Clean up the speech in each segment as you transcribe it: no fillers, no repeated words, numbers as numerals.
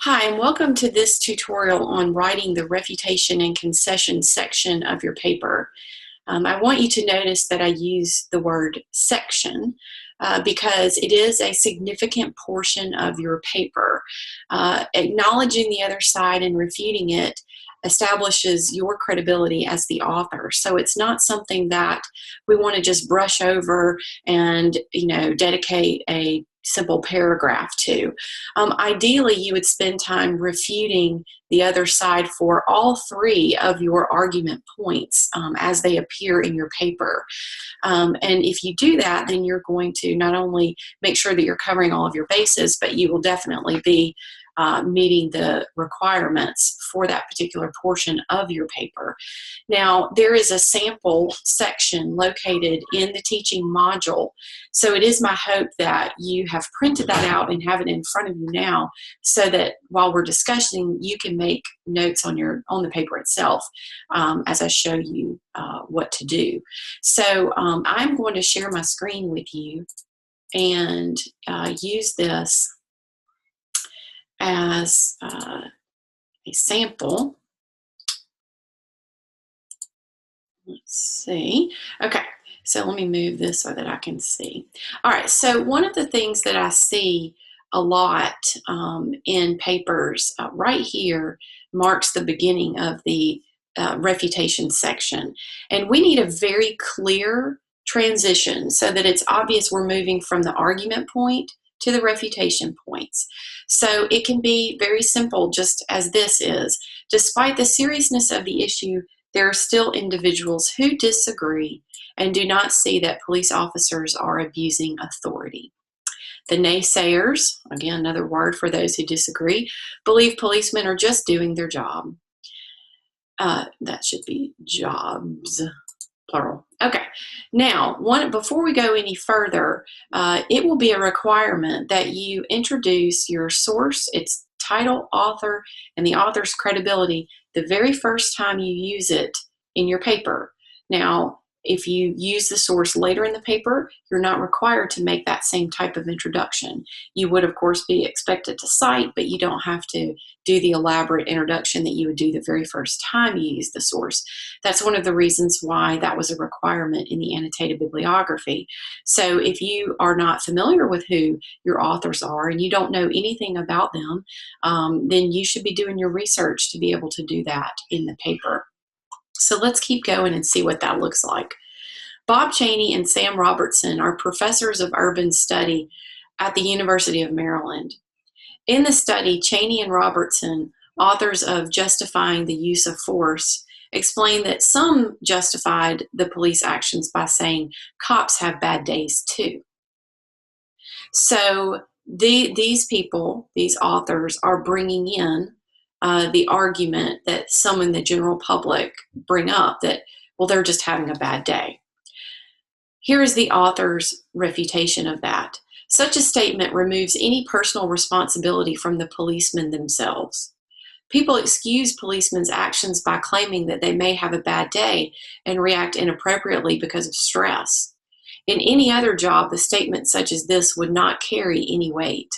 Hi, and welcome to this tutorial on writing the refutation and concession section of your paper. I want you to notice that I use the word section because it is a significant portion of your paper. Acknowledging the other side and refuting it establishes your credibility as the author. So it's not something that we want to just brush over and, dedicate a simple paragraph to. Ideally, you would spend time refuting the other side for all three of your argument points as they appear in your paper. And if you do that, then you're going to not only make sure that you're covering all of your bases, but you will definitely be meeting the requirements for that particular portion of your paper. Now, there is a sample section located in the teaching module, so it is my hope that you have printed that out and have it in front of you now, so that while we're discussing, you can make notes on the paper itself as I show you what to do. So I'm going to share my screen with you and use this as a sample. Let's see. Okay, so let me move this so that I can see. All right, so one of the things that I see a lot in papers right here marks the beginning of the refutation section. And we need a very clear transition so that it's obvious we're moving from the argument point to the refutation points. So it can be very simple, just as this is. Despite the seriousness of the issue, there are still individuals who disagree and do not see that police officers are abusing authority. The naysayers, again, another word for those who disagree, believe policemen are just doing their job. That should be jobs, plural. Okay, now, before we go any further, it will be a requirement that you introduce your source, its title, author, and the author's credibility the very first time you use it in your paper. Now, if you use the source later in the paper, you're not required to make that same type of introduction. You would, of course, be expected to cite, but you don't have to do the elaborate introduction that you would do the very first time you use the source. That's one of the reasons why that was a requirement in the annotated bibliography. So if you are not familiar with who your authors are and you don't know anything about them, then you should be doing your research to be able to do that in the paper. So let's keep going and see what that looks like. Bob Cheney and Sam Robertson are professors of urban study at the University of Maryland. In the study, Cheney and Robertson, authors of Justifying the Use of Force, explain that some justified the police actions by saying cops have bad days too. So these people, these authors, are bringing in the argument that some in the general public bring up that, well, they're just having a bad day. Here is the author's refutation of that. Such a statement removes any personal responsibility from the policemen themselves. People excuse policemen's actions by claiming that they may have a bad day and react inappropriately because of stress. In any other job, a statement such as this would not carry any weight.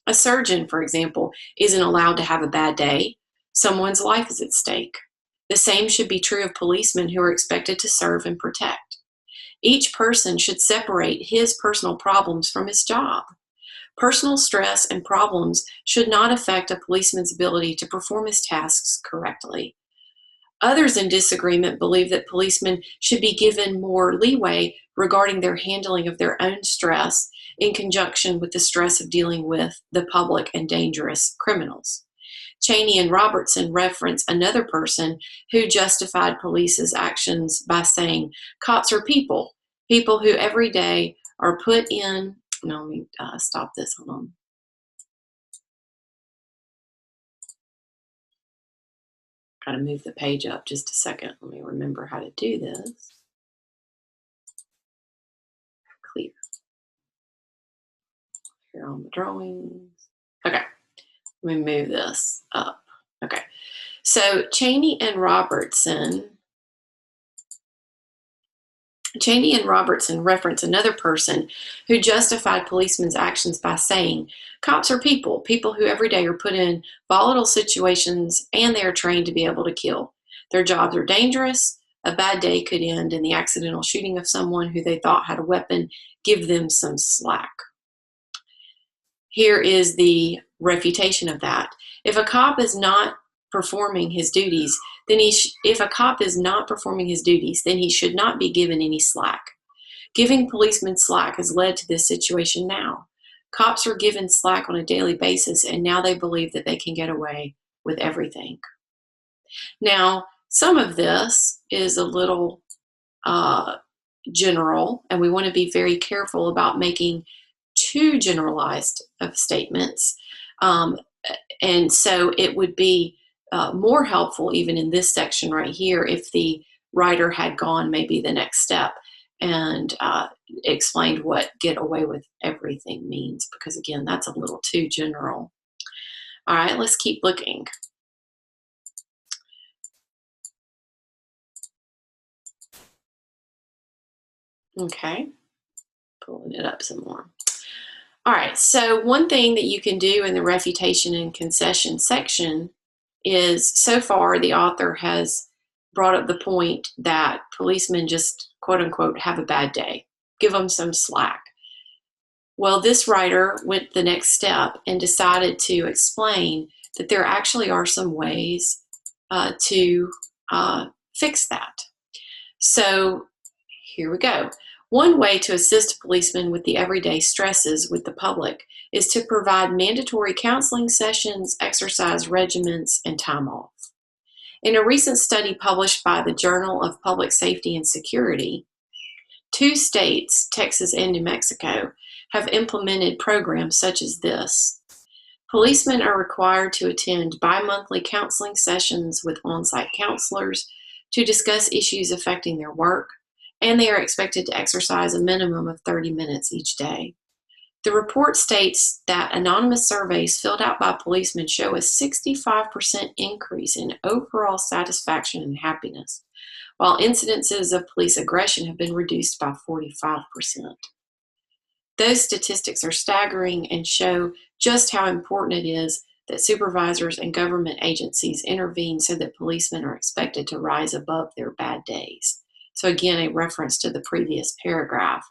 A surgeon, for example, isn't allowed to have a bad day. Someone's life is at stake. The same should be true of policemen who are expected to serve and protect. Each person should separate his personal problems from his job. Personal stress and problems should not affect a policeman's ability to perform his tasks correctly. Others in disagreement believe that policemen should be given more leeway regarding their handling of their own stress in conjunction with the stress of dealing with the public and dangerous criminals. Cheney and Robertson reference another person who justified police's actions by saying, cops are people who every day are put in, no, let me stop this, hold on. Got to move the page up just a second. Let me remember how to do this. Clear. Here on the drawings. Okay, let me move this up. Okay, so Cheney and Robertson Cheney and Robertson reference another person who justified policemen's actions by saying, cops are people, people who every day are put in volatile situations and they are trained to be able to kill. Their jobs are dangerous. A bad day could end in the accidental shooting of someone who they thought had a weapon. Give them some slack. Here is the refutation of that. If a cop is not performing his duties, then if a cop is not performing his duties, then he should not be given any slack. Giving policemen slack has led to this situation now. Cops are given slack on a daily basis, and now they believe that they can get away with everything. Now, some of this is a little general, and we want to be very careful about making too generalized of statements. And so it would be more helpful even in this section right here if the writer had gone maybe the next step and explained what get away with everything means, because again, that's a little too general. All right, let's keep looking. Okay, pulling it up some more. All right, so one thing that you can do in the refutation and concession section is, so far the author has brought up the point that policemen just quote unquote have a bad day. Give them some slack. Well, this writer went the next step and decided to explain that there actually are some ways to fix that. So here we go. One way to assist policemen with the everyday stresses with the public is to provide mandatory counseling sessions, exercise regimens, and time off. In a recent study published by the Journal of Public Safety and Security, 2 states, Texas and New Mexico, have implemented programs such as this. Policemen are required to attend bi-monthly counseling sessions with on-site counselors to discuss issues affecting their work, and they are expected to exercise a minimum of 30 minutes each day. The report states that anonymous surveys filled out by policemen show a 65% increase in overall satisfaction and happiness, while incidences of police aggression have been reduced by 45%. Those statistics are staggering and show just how important it is that supervisors and government agencies intervene so that policemen are expected to rise above their bad days. So again, a reference to the previous paragraph.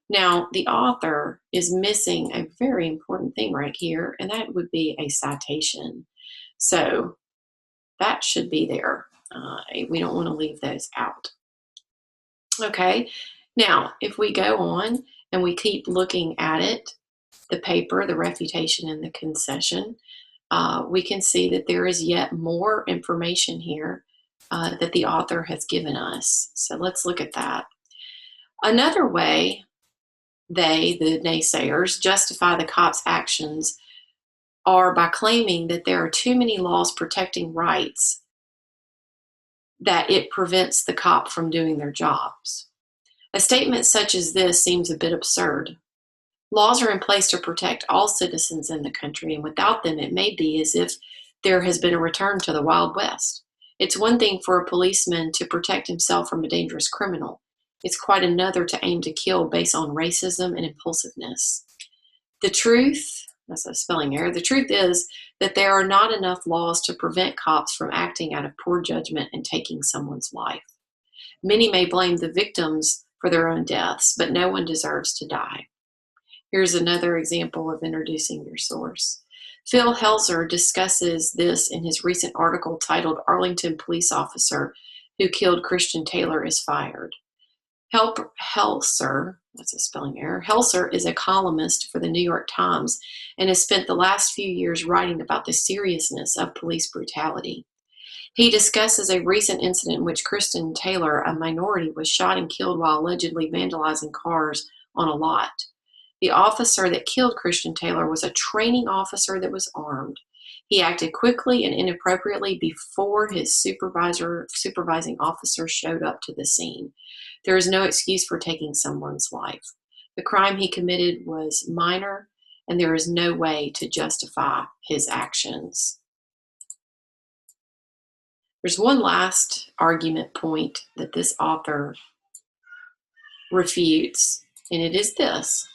Now, the author is missing a very important thing right here, and that would be a citation. So that should be there. We don't want to leave those out. Okay, now if we go on and we keep looking at it, the paper, the refutation, and the concession, we can see that there is yet more information here that the author has given us. So let's look at that. Another way they, the naysayers, justify the cops' actions are by claiming that there are too many laws protecting rights, that it prevents the cop from doing their jobs. A statement such as this seems a bit absurd. Laws are in place to protect all citizens in the country, and without them, it may be as if there has been a return to the Wild West. It's one thing for a policeman to protect himself from a dangerous criminal. It's quite another to aim to kill based on racism and impulsiveness. The truth, that's a spelling error, the truth is that there are not enough laws to prevent cops from acting out of poor judgment and taking someone's life. Many may blame the victims for their own deaths, but no one deserves to die. Here's another example of introducing your source. Phil Helser discusses this in his recent article titled "Arlington Police Officer Who Killed Christian Taylor is Fired." Helser, that's a spelling error, Helser is a columnist for the New York Times and has spent the last few years writing about the seriousness of police brutality. He discusses a recent incident in which Christian Taylor, a minority, was shot and killed while allegedly vandalizing cars on a lot. The officer that killed Christian Taylor was a training officer that was armed. He acted quickly and inappropriately before his supervising officer showed up to the scene. There is no excuse for taking someone's life. The crime he committed was minor, and there is no way to justify his actions. There's one last argument point that this author refutes, and it is this.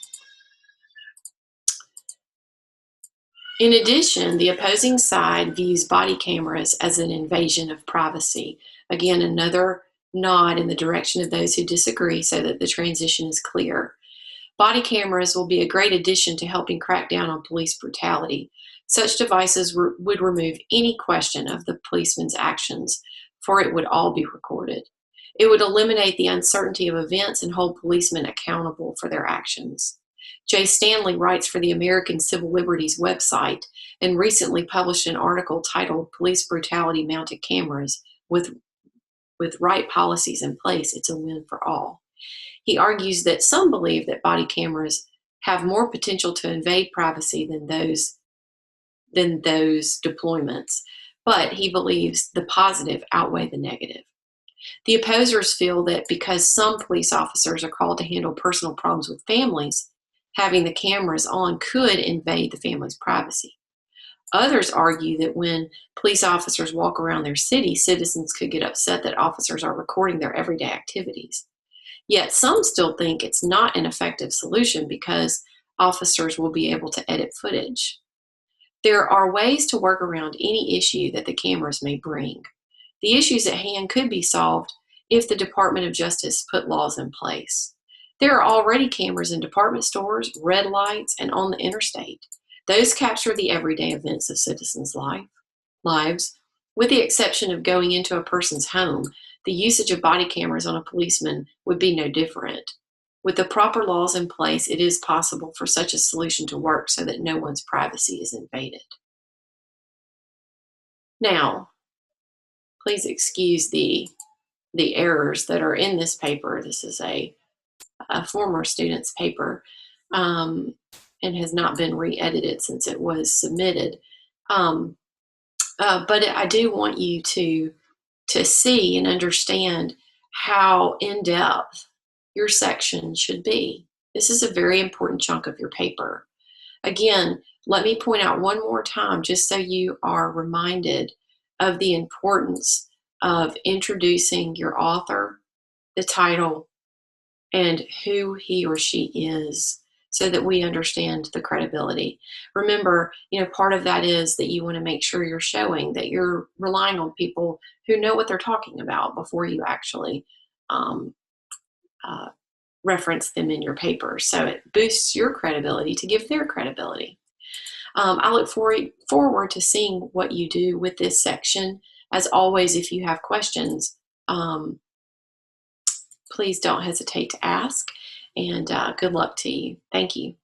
In addition, the opposing side views body cameras as an invasion of privacy. Again, another nod in the direction of those who disagree so that the transition is clear. Body cameras will be a great addition to helping crack down on police brutality. Such devices would remove any question of the policeman's actions, for it would all be recorded. It would eliminate the uncertainty of events and hold policemen accountable for their actions. Jay Stanley writes for the American Civil Liberties website and recently published an article titled "Police Brutality Mounted Cameras. With right policies in place, it's a win for all." He argues that some believe that body cameras have more potential to invade privacy than those deployments, but he believes the positive outweigh the negative. The opposers feel that because some police officers are called to handle personal problems with families, having the cameras on could invade the family's privacy. Others argue that when police officers walk around their city, citizens could get upset that officers are recording their everyday activities. Yet some still think it's not an effective solution because officers will be able to edit footage. There are ways to work around any issue that the cameras may bring. The issues at hand could be solved if the Department of Justice put laws in place. There are already cameras in department stores, red lights, and on the interstate. Those capture the everyday events of citizens' lives. With the exception of going into a person's home, the usage of body cameras on a policeman would be no different. With the proper laws in place, it is possible for such a solution to work so that no one's privacy is invaded. Now, please excuse the errors that are in this paper. This is a former student's paper and has not been re-edited since it was submitted. But I do want you to see and understand how in-depth your section should be. This is a very important chunk of your paper. Again, let me point out one more time, just so you are reminded of the importance of introducing your author, the title, and who he or she is, so that we understand the credibility. Remember, part of that is that you want to make sure you're showing that you're relying on people who know what they're talking about before you actually reference them in your paper. So it boosts your credibility to give their credibility. I look forward to seeing what you do with this section. As always, if you have questions, please don't hesitate to ask, and good luck to you. Thank you.